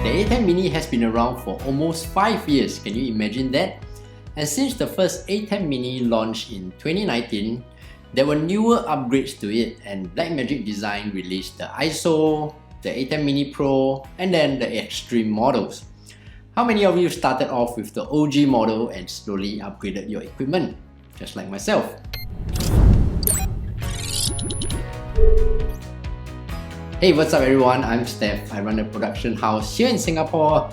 The ATEM Mini has been around for almost 5 years, can you imagine that? And since the first ATEM Mini launched in 2019, there were newer upgrades to it, and Blackmagic Design released the ISO, the ATEM Mini Pro, and then the Extreme models. How many of you started off with the OG model and slowly upgraded your equipment, just like myself? Hey, what's up everyone? I'm Steph. I run a production house here in Singapore,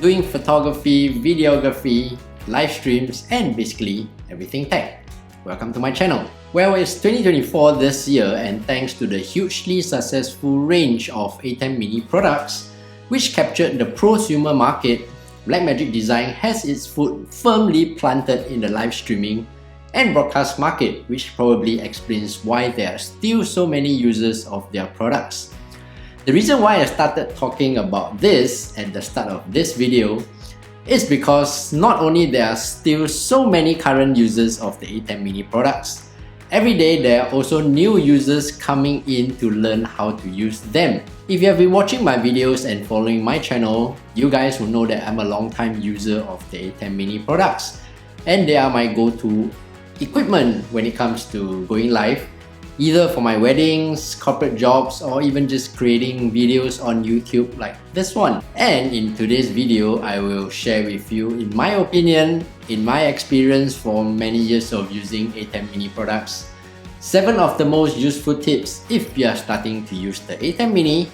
doing photography, videography, live streams, and basically everything tech. Welcome to my channel. Well, it's 2024 this year, and thanks to the hugely successful range of ATEM Mini products, which captured the prosumer market, Blackmagic Design has its foot firmly planted in the live streaming and broadcast market, which probably explains why there are still so many users of their products. The reason why I started talking about this at the start of this video is because not only there are still so many current users of the ATEM Mini products, every day there are also new users coming in to learn how to use them. If you have been watching my videos and following my channel, you guys will know that I'm a long-time user of the ATEM Mini products, and they are my go-to equipment when it comes to going live, either for my weddings, corporate jobs, or even just creating videos on YouTube like this one. And in today's video, I will share with you, in my opinion, in my experience for many years of using ATEM Mini products, 7 of the most useful tips if you are starting to use the ATEM Mini,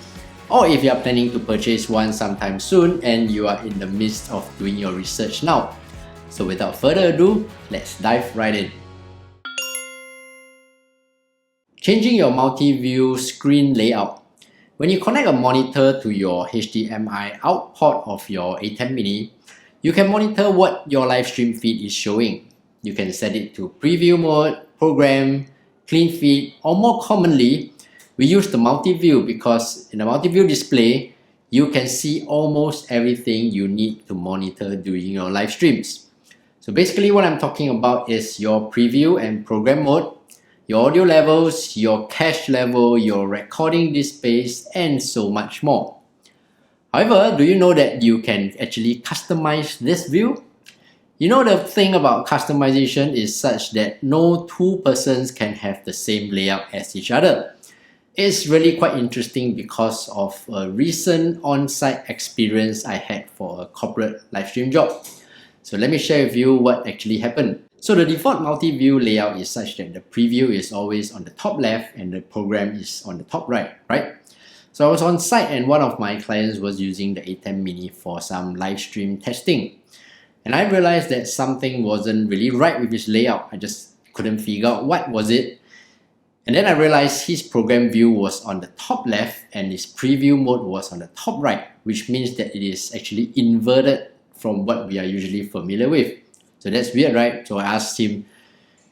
or if you are planning to purchase one sometime soon and you are in the midst of doing your research now. So without further ado, let's dive right in. Changing your multi-view screen layout. When you connect a monitor to your HDMI out port of your ATEM Mini, you can monitor what your live stream feed is showing. You can set it to preview mode, program, clean feed, or more commonly, we use the multi-view because in the multi-view display, you can see almost everything you need to monitor during your live streams. So basically what I'm talking about is your preview and program mode, your audio levels, your cache level, your recording disk space, and so much more. However, do you know that you can actually customize this view? You know, the thing about customization is such that no two persons can have the same layout as each other. It's really quite interesting because of a recent on-site experience I had for a corporate live stream job. So let me share with you what actually happened. So the default multi-view layout is such that the preview is always on the top left and the program is on the top right? So I was on site and one of my clients was using the ATEM Mini for some live stream testing. And I realized that something wasn't really right with his layout. I just couldn't figure out what was it. And then I realized his program view was on the top left and his preview mode was on the top right, which means that it is actually inverted from what we are usually familiar with. So that's weird, right? So I asked him,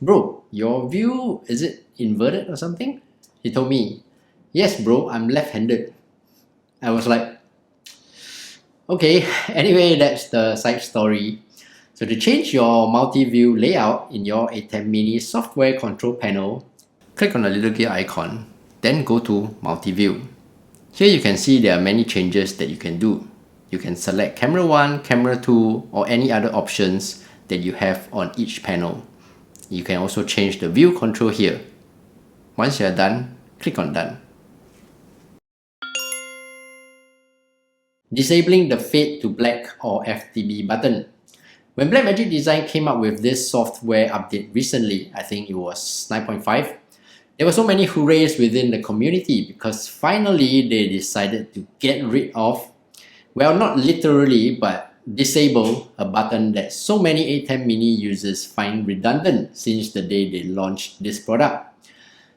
bro, your view, is it inverted or something? He told me, yes bro, I'm left-handed. I was like, okay, anyway, that's the side story. So to change your multi-view layout in your ATEM Mini software control panel, click on the little gear icon, then go to multi-view. Here you can see there are many changes that you can do. You can select camera 1, camera 2, or any other options that you have on each panel. You can also change the view control here. Once you are done, click on done. Disabling the fade to black or FTB button. When Blackmagic Design came up with this software update recently, I think it was 9.5, there were so many hoorays within the community because finally they decided to get rid of, well, not literally, but disable a button that so many ATEM Mini users find redundant since the day they launched this product.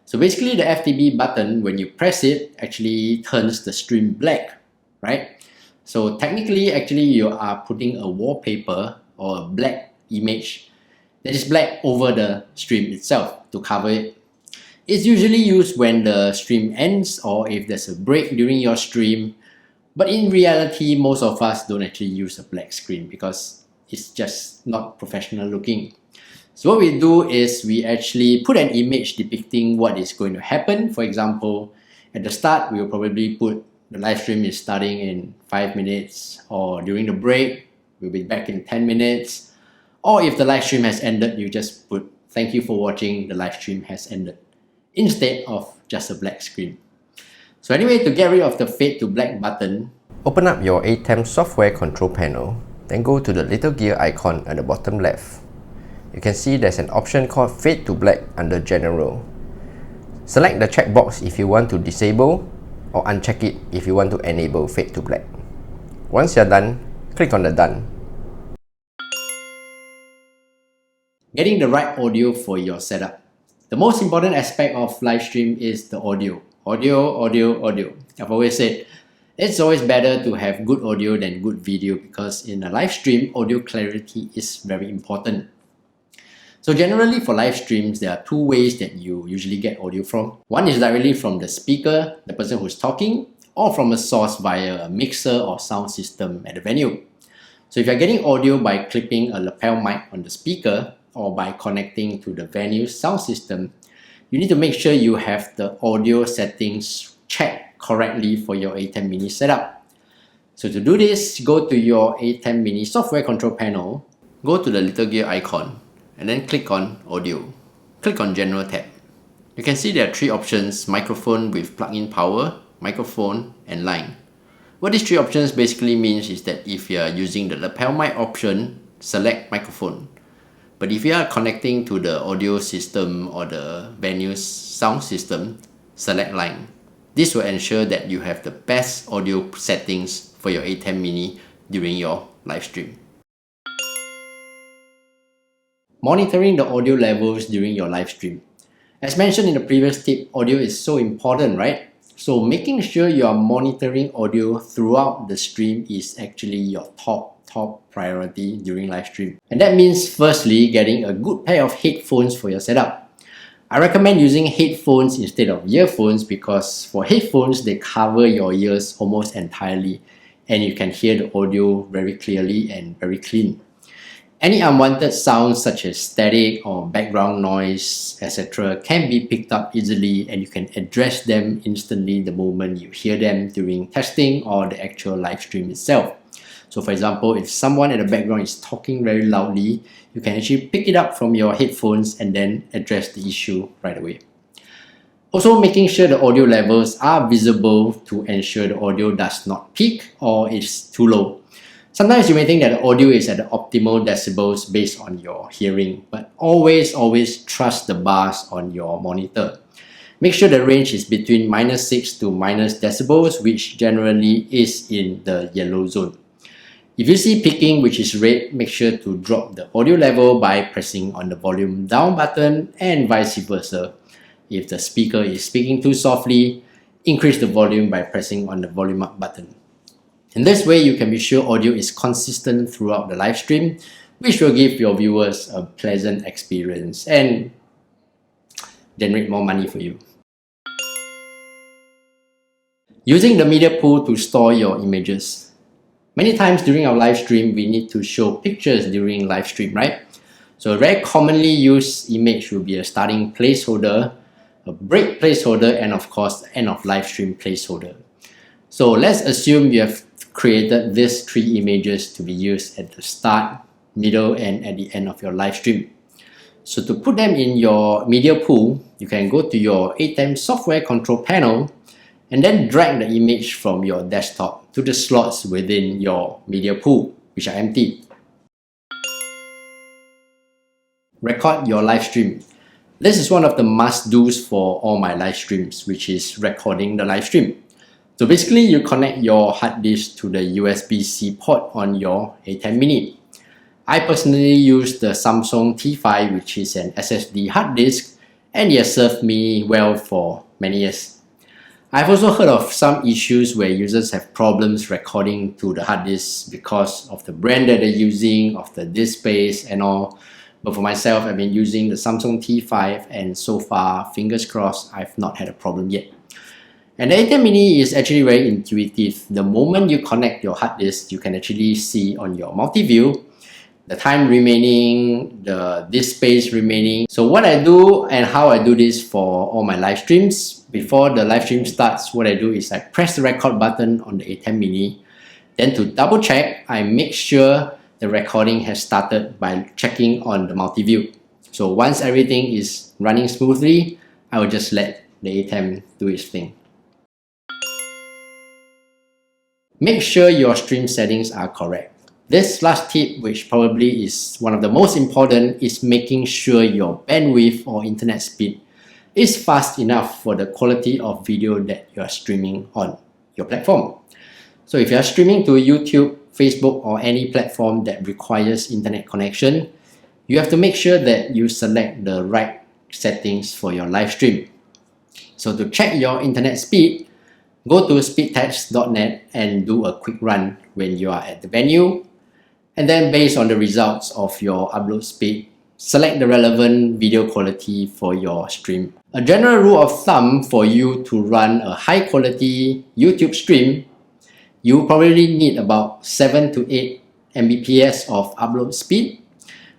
So basically the FTB button, when you press it, actually turns the stream black, right? So technically, actually you are putting a wallpaper or a black image that is black over the stream itself to cover it. It's usually used when the stream ends or if there's a break during your stream. But in reality, most of us don't actually use a black screen because it's just not professional looking. So what we do is we actually put an image depicting what is going to happen. For example, at the start, we will probably put the live stream is starting in 5 minutes, or during the break, we'll be back in 10 minutes. Or if the live stream has ended, you just put "Thank you for watching, the live stream has ended," instead of just a black screen. So anyway, to get rid of the fade to black button, open up your ATEM software control panel, then go to the little gear icon at the bottom left. You can see there's an option called Fade to Black under General. Select the checkbox if you want to disable, or uncheck it if you want to enable Fade to Black. Once you're done, click on the Done. getting the right audio for your setup. The most important aspect of live stream is the audio. Audio. I've always said it's always better to have good audio than good video, because in a live stream, audio clarity is very important. So generally for live streams, there are two ways that you usually get audio from. One is directly from the speaker, the person who's talking, or from a source via a mixer or sound system at the venue. So if you're getting audio by clipping a lapel mic on the speaker or by connecting to the venue's sound system, you need to make sure you have the audio settings checked correctly for your ATEM Mini setup. So to do this, go to your ATEM Mini software control panel, go to the little gear icon, and then click on Audio. Click on General tab. You can see there are three options: microphone with plug-in power, microphone, and line. What these three options basically means is that if you are using the lapel mic option, select microphone. But if you are connecting to the audio system or the venue's sound system, select line. This will ensure that you have the best audio settings for your ATEM Mini during your live stream. Monitoring the audio levels during your live stream. As mentioned in the previous tip, audio is so important, right? So making sure you are monitoring audio throughout the stream is actually your top priority during live stream. And that means firstly, getting a good pair of headphones for your setup. I recommend using headphones instead of earphones, because for headphones, they cover your ears almost entirely and you can hear the audio very clearly and very clean. Any unwanted sounds such as static or background noise, etc. can be picked up easily, and you can address them instantly the moment you hear them during testing or the actual live stream itself. So for example, if someone at the background is talking very loudly, you can actually pick it up from your headphones and then address the issue right away. Also, making sure the audio levels are visible to ensure the audio does not peak or is too low. Sometimes you may think that the audio is at the optimal decibels based on your hearing, but always trust the bars on your monitor. Make sure the range is between -6 to decibels, which generally is in the yellow zone. If you see peaking, which is red, make sure to drop the audio level by pressing on the volume down button, and vice versa. If the speaker is speaking too softly, increase the volume by pressing on the volume up button. In this way, you can be sure audio is consistent throughout the live stream, which will give your viewers a pleasant experience and generate more money for you. Using the media pool to store your images. Many times during our live stream, we need to show pictures during live stream, right? So a very commonly used image will be a starting placeholder, a break placeholder, and of course, the end of live stream placeholder. So let's assume you have created these three images to be used at the start, middle, and at the end of your live stream. So to put them in your media pool, you can go to your ATEM software control panel and then drag the image from your desktop to the slots within your media pool, which are empty. Record your live stream. This is one of the must-dos for all my live streams, which is recording the live stream. So basically, you connect your hard disk to the USB-C port on your ATEM Mini. I personally use the Samsung T5, which is an SSD hard disk, and it has served me well for many years. I've also heard of some issues where users have problems recording to the hard disk because of the brand that they're using, of the disk space and all. But for myself, I've been using the Samsung T5, and so far, fingers crossed, I've not had a problem yet. And the ATEM Mini is actually very intuitive. The moment you connect your hard disk, you can actually see on your MultiV the time remaining, the disk space remaining. So what I do and how I do this for all my live streams, before the live stream starts, what I do is I press the record button on the ATEM Mini. Then to double check, I make sure the recording has started by checking on the MultiV. So once everything is running smoothly, I will just let the ATEM do its thing. Make sure your stream settings are correct. This last tip, which probably is one of the most important, is making sure your bandwidth or internet speed is fast enough for the quality of video that you are streaming on your platform. So if you are streaming to YouTube, Facebook, or any platform that requires internet connection, you have to make sure that you select the right settings for your live stream. So to check your internet speed, go to speedtest.net and do a quick run when you are at the venue. And then based on the results of your upload speed, select the relevant video quality for your stream. A general rule of thumb for you to run a high quality YouTube stream, you probably need about 7 to 8 Mbps of upload speed.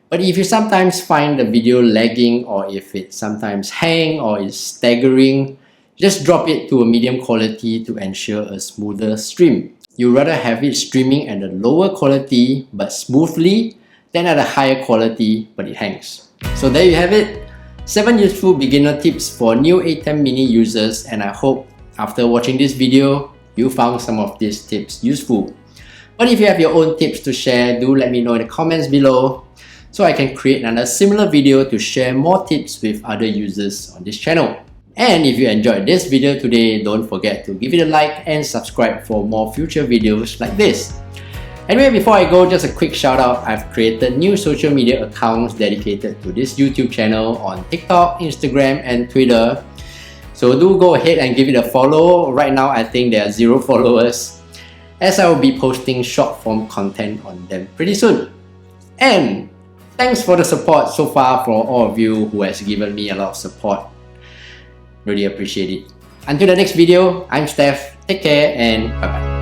But if you sometimes find the video lagging, or if it sometimes hangs or is staggering, just drop it to a medium quality to ensure a smoother stream. You rather have it streaming at a lower quality but smoothly than at a higher quality but it hangs. So there you have it, 7 useful beginner tips for new ATEM Mini users, and I hope after watching this video, you found some of these tips useful. But if you have your own tips to share, do let me know in the comments below so I can create another similar video to share more tips with other users on this channel. And if you enjoyed this video today, don't forget to give it a like and subscribe for more future videos like this. Anyway, before I go, just a quick shout out. I've created new social media accounts dedicated to this YouTube channel on TikTok, Instagram, and Twitter. So do go ahead and give it a follow. Right now, I think there are 0 followers, as I will be posting short form content on them pretty soon. And thanks for the support so far for all of you who has given me a lot of support. Really appreciate it. Until the next video, I'm Steph. Take care and bye-bye.